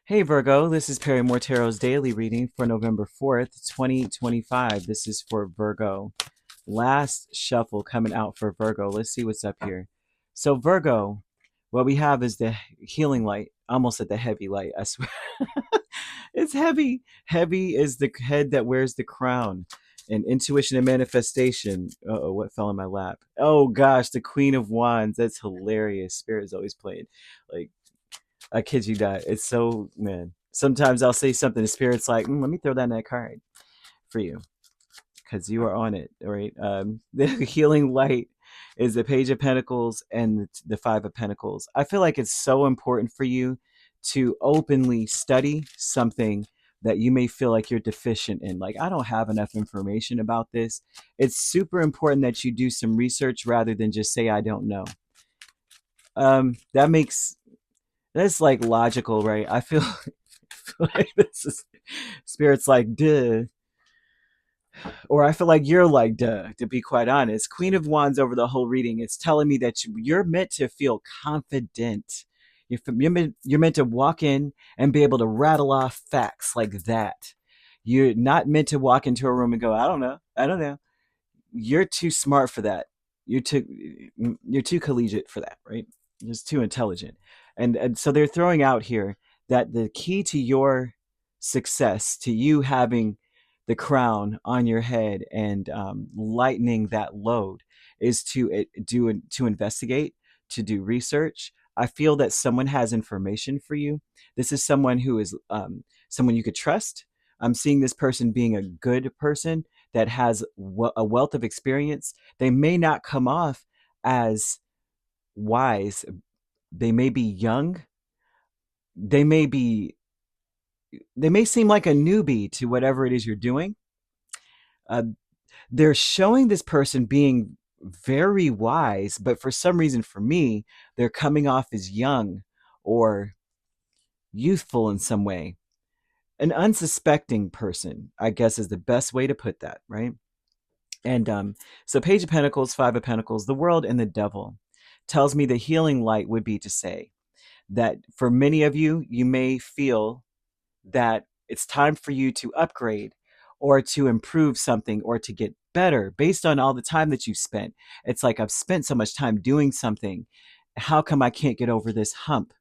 Hey Virgo, this is Perrymore Tarot's daily reading for November 4th, 2025. This is for Virgo. Last shuffle coming out for Virgo. Let's see what's up here. So, Virgo, what we have is the healing light, almost at the heavy light. I swear. It's heavy. Heavy is the head that wears the crown. And intuition and manifestation. Uh-oh, what fell in my lap? Oh gosh, the Queen of Wands. That's hilarious. Spirit is always playing. Like, I kid you not. It's so, man. Sometimes I'll say something, the spirit's like, let me throw that in that card for you because you are on it, right? The healing light is the Page of Pentacles and the Five of Pentacles. I feel like it's so important for you to openly study something that you may feel like you're deficient in. Like, I don't have enough information about this. It's super important that you do some research rather than just say, I don't know. That makes That's like logical, right? I feel, like this is spirit's like duh, or I feel like you're like duh. To be quite honest, Queen of Wands over the whole reading, it's telling me that you're meant to feel confident. You're meant to walk in and be able to rattle off facts like that. You're not meant to walk into a room and go, I don't know. You're too smart for that. You're too you're too collegiate for that, right? Just too intelligent. And so they're throwing out here that the key to your success, to you having the crown on your head and lightening that load, is to investigate, to do research. I feel that someone has information for you. This is someone who is someone you could trust. I'm seeing this person being a good person that has a wealth of experience. They may not come off as wise. They may be young. They may be they may seem like a newbie to whatever it is you're doing. Uh, they're showing this person being very wise, but for some reason, for me, they're coming off as young or youthful in some way. An unsuspecting person, I guess, is the best way to put that, right? And so, Page of Pentacles, Five of Pentacles, the world and the devil tells me the healing light would be to say that for many of you, you may feel that it's time for you to upgrade or to improve something or to get better based on all the time that you've spent. It's like, I've spent so much time doing something. How come I can't get over this hump?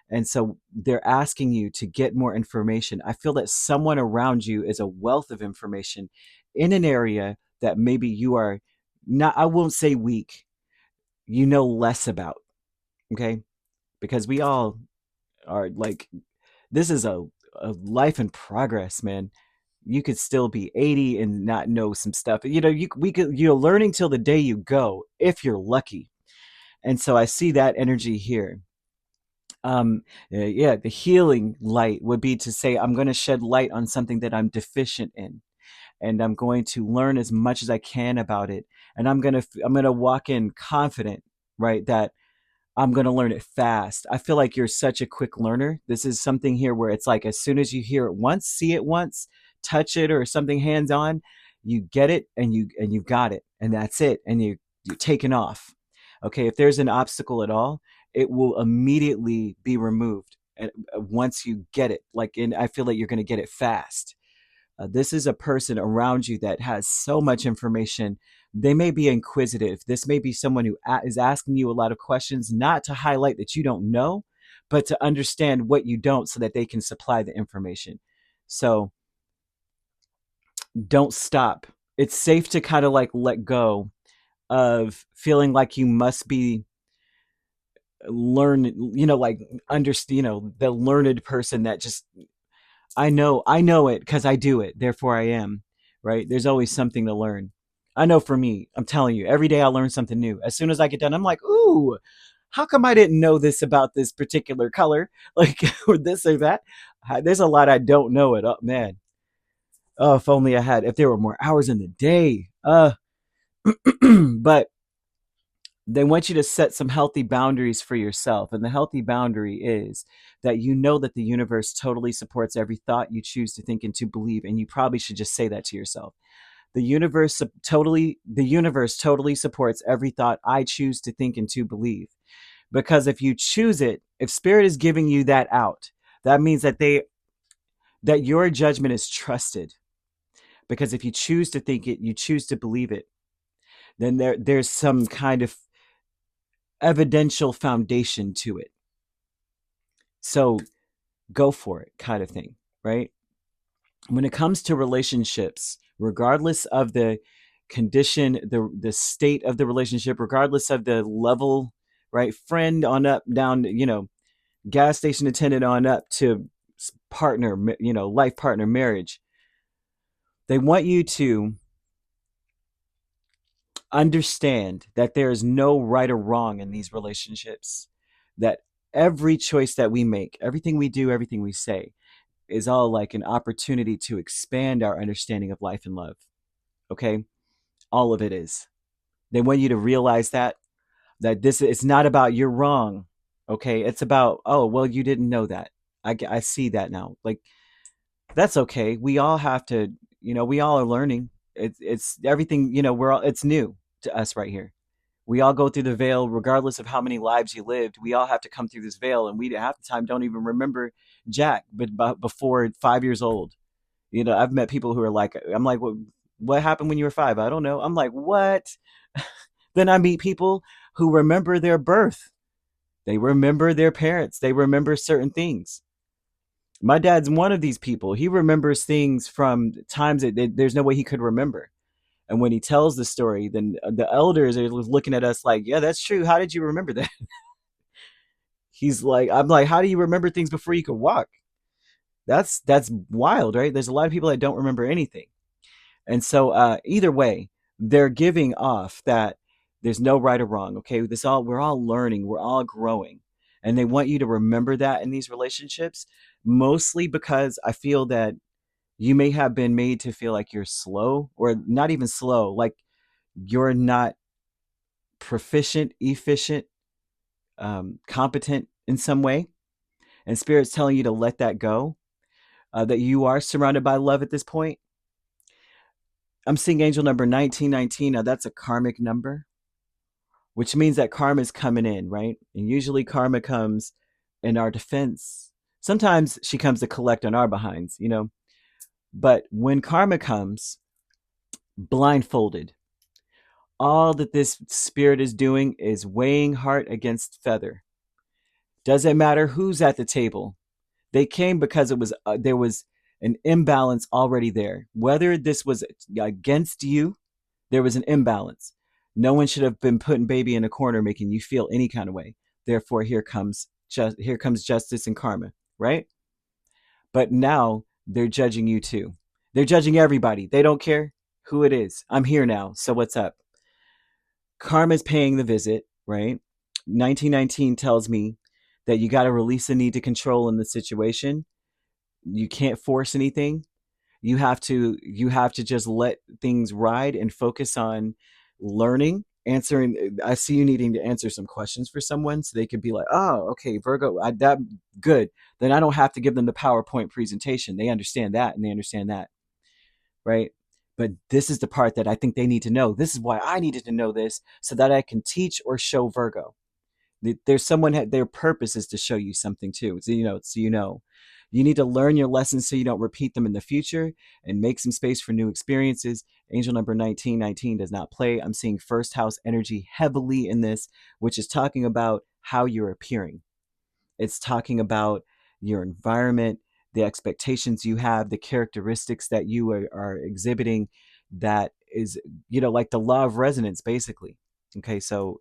And so they're asking you to get more information. I feel that someone around you is a wealth of information in an area that maybe you are not, I won't say weak, you know less about. Okay. Because we all are like, this is a life in progress, man. You could still be 80 and not know some stuff. You're learning till the day you go, if you're lucky. And so I see that energy here. Yeah, the healing light would be to say, I'm going to shed light on something that I'm deficient in, and I'm going to learn as much as I can about it. And I'm going to walk in confident, right? That I'm going to learn it fast. I feel like you're such a quick learner. This is something here where it's like, as soon as you hear it once, see it once, touch it or something hands on, you get it and you've got it, and that's it. And you're taken off. Okay. If there's an obstacle at all, it will immediately be removed. And once you get it, and I feel like you're going to get it fast. This is a person around you that has so much information. They may be inquisitive. This may be someone who is asking you a lot of questions, not to highlight that you don't know, but to understand what you don't so that they can supply the information. So don't stop. It's safe to kind of like let go of feeling like you must be learn, like understand, the learned person that just, I know it because I do it, therefore I am, right? There's always something to learn. I know for me, I'm telling you, every day I learn something new. As soon as I get done, I'm like, ooh, how come I didn't know this about this particular color? Like, or this or that. There's a lot I don't know it. Oh, man. Oh, if there were more hours in the day. But they want you to set some healthy boundaries for yourself. And the healthy boundary is that you know that the universe totally supports every thought you choose to think and to believe. And you probably should just say that to yourself. The universe totally supports every thought I choose to think and to believe. Because if you choose it, if spirit is giving you that out, That means that your judgment is trusted, because if you choose to think it, you choose to believe it, then there's some kind of evidential foundation to it. So go for it, kind of thing, right? When it comes to relationships, regardless of the condition, the state of the relationship, regardless of the level, right? Friend on up, down, gas station attendant on up to partner, life partner, marriage. They want you to understand that there is no right or wrong in these relationships. That every choice that we make, everything we do, everything we say, is all like an opportunity to expand our understanding of life and love. Okay? All of it is. They want you to realize that this, it's not about you're wrong. Okay? It's about, oh, well, you didn't know that. I see that now. Like, that's okay. We all have to, we all are learning. It's everything, it's new to us right here. We all go through the veil, regardless of how many lives you lived. We all have to come through this veil, and we half the time don't even remember Jack, but before 5 years old. I've met people who are like, I'm like, what happened when you were 5? I don't know. I'm like, what? Then I meet people who remember their birth. They remember their parents. They remember certain things. My dad's one of these people. He remembers things from times that there's no way he could remember. And when he tells the story, then the elders are looking at us like, yeah, that's true. How did you remember that? He's like, I'm like, how do you remember things before you could walk? That's wild, right? There's a lot of people that don't remember anything. And so either way, they're giving off that there's no right or wrong. Okay. We're all learning, we're all growing. And they want you to remember that in these relationships, mostly because I feel that you may have been made to feel like you're slow, or not even slow, like you're not proficient, efficient, competent in some way. And Spirit's telling you to let that go, that you are surrounded by love at this point. I'm seeing angel number 1919. Now, that's a karmic number, which means that karma is coming in, right? And usually karma comes in our defense. Sometimes she comes to collect on our behinds, But when karma comes, blindfolded, all that this spirit is doing is weighing heart against feather. Doesn't matter who's at the table. They came because there was an imbalance already there. Whether this was against you, there was an imbalance. No one should have been putting baby in a corner making you feel any kind of way. Therefore, here comes justice and karma, right? But now they're judging you too. They're judging everybody. They don't care who it is. I'm here now, so what's up? Karma's paying the visit, right? 1919 tells me that you got to release the need to control in the situation. You can't force anything. You have to just let things ride and focus on learning, answering. I see you needing to answer some questions for someone so they could be like, oh, okay, Virgo, that good. Then I don't have to give them the PowerPoint presentation. They understand that, and they understand that, right? But this is the part that I think they need to know. This is why I needed to know this, so that I can teach or show Virgo. There's someone, their purpose is to show you something too. So you need to learn your lessons so you don't repeat them in the future, and make some space for new experiences. Angel number 1919 does not play. I'm seeing first house energy heavily in this, which is talking about how you're appearing. It's talking about your environment, the expectations you have, the characteristics that you are exhibiting. That is, like the law of resonance, basically. Okay, so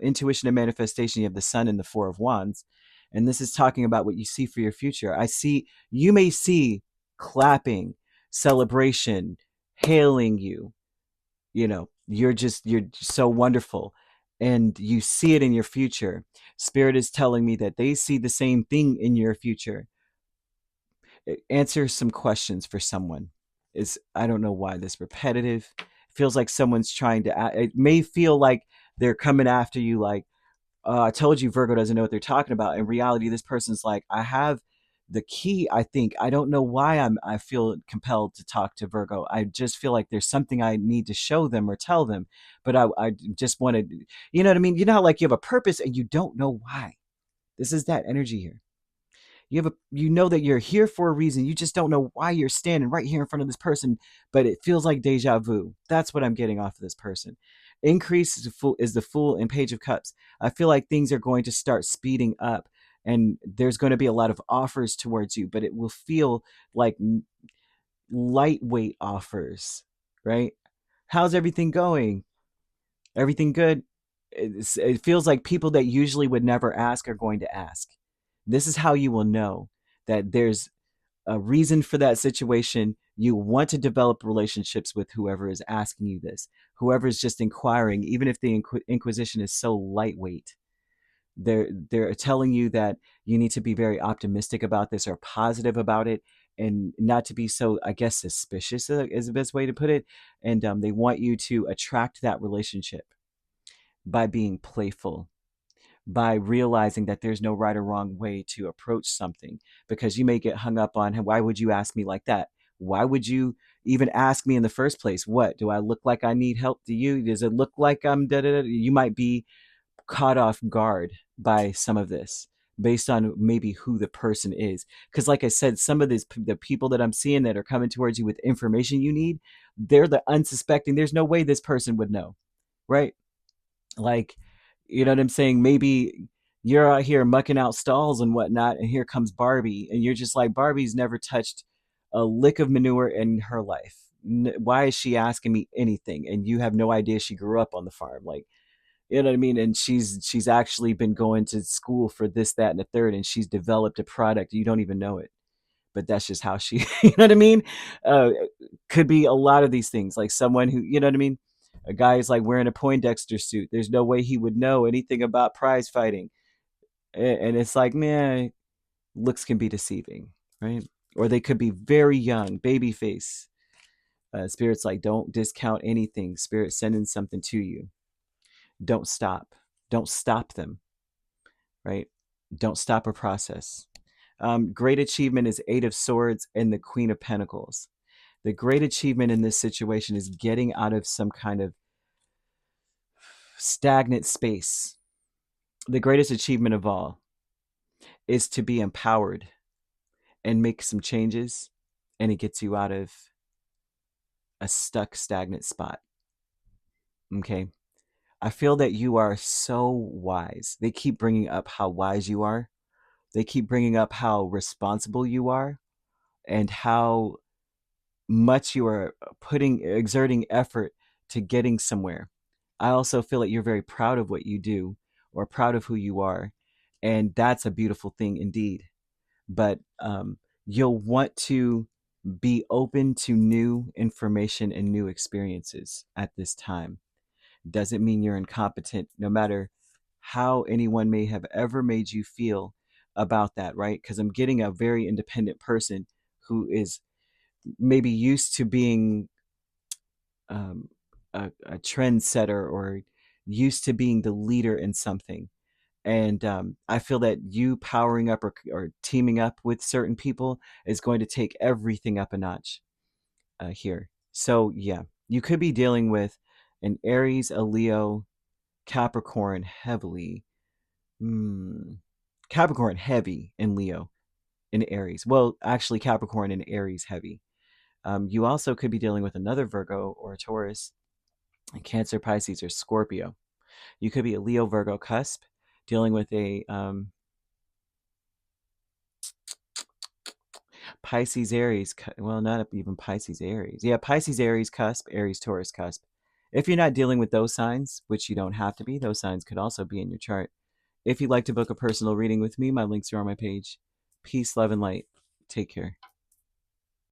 intuition and manifestation, you have the sun and the four of wands. And this is talking about what you see for your future. You may see clapping, celebration, hailing you. You're so wonderful, and you see it in your future. Spirit is telling me that they see the same thing in your future. Answer some questions for someone. I don't know why this repetitive. It feels like someone's trying to. It may feel like they're coming after you, like, I told you Virgo doesn't know what they're talking about. In reality, this person's like, I have the key. I think I don't know why I feel compelled to talk to Virgo. I just feel like there's something I need to show them or tell them, but I just wanted, you know what I mean? How like you have a purpose and you don't know why. This is that energy here. You know that you're here for a reason. You just don't know why you're standing right here in front of this person, but it feels like deja vu. That's what I'm getting off of this person. Increase is the fool and Page of Cups. I feel like things are going to start speeding up, and there's going to be a lot of offers towards you, but it will feel like lightweight offers, right? How's everything going? Everything good? It feels like people that usually would never ask are going to ask. This is how you will know that there's a reason for that situation. You want to develop relationships with whoever is asking you this, whoever is just inquiring, even if the inquisition is so lightweight. They're telling you that you need to be very optimistic about this or positive about it, and not to be so, I guess, suspicious is the best way to put it. And they want you to attract that relationship by being playful, by realizing that there's no right or wrong way to approach something, because you may get hung up on, why would you ask me like that? Why would you even ask me in the first place? What, do I look like I need help to you? Does it look like I'm da da da? You might be caught off guard by some of this based on maybe who the person is, because like I said, some of the people that I'm seeing that are coming towards you with information you need, they're the unsuspecting. There's no way this person would know, right? Like, you know what I'm saying? Maybe you're out here mucking out stalls and whatnot, and here comes Barbie, and you're just like, Barbie's never touched a lick of manure in her life. Why is she asking me anything? And you have no idea she grew up on the farm. Like, you know what I mean? And she's actually been going to school for this, that, and the third, and she's developed a product. You don't even know it, but that's just how she, you know what I mean? Could be a lot of these things. Like someone who, you know what I mean? A guy is like wearing a Poindexter suit. There's no way he would know anything about prize fighting. And it's like, man, looks can be deceiving, right? Or they could be very young, baby face. Spirit's like, don't discount anything. Spirit sending something to you. Don't stop. Don't stop them, right? Don't stop a process. Great achievement is Eight of Swords and the Queen of Pentacles. The great achievement in this situation is getting out of some kind of stagnant space. The greatest achievement of all is to be empowered and make some changes, and it gets you out of a stuck, stagnant spot. Okay. I feel that you are so wise. They keep bringing up how wise you are. They keep bringing up how responsible you are and how much you are exerting effort to getting somewhere. I also feel that you're very proud of what you do or proud of who you are. And that's a beautiful thing indeed. But you'll want to be open to new information and new experiences at this time. Doesn't mean you're incompetent, no matter how anyone may have ever made you feel about that, right? Because I'm getting a very independent person who is maybe used to being um, a trendsetter or used to being the leader in something. And I feel that you powering up or teaming up with certain people is going to take everything up a notch here. So, yeah, you could be dealing with an Aries, a Leo, Capricorn heavily. Capricorn heavy in Leo, in Aries. Well, actually, Capricorn and Aries heavy. You also could be dealing with another Virgo or a Taurus, a Cancer, Pisces, or Scorpio. You could be a Leo, Virgo cusp, dealing with a Pisces, Aries. Well, not even Pisces, Aries. Yeah, Pisces, Aries cusp, Aries, Taurus cusp. If you're not dealing with those signs, which you don't have to be, those signs could also be in your chart. If you'd like to book a personal reading with me, my links are on my page. Peace, love, and light. Take care.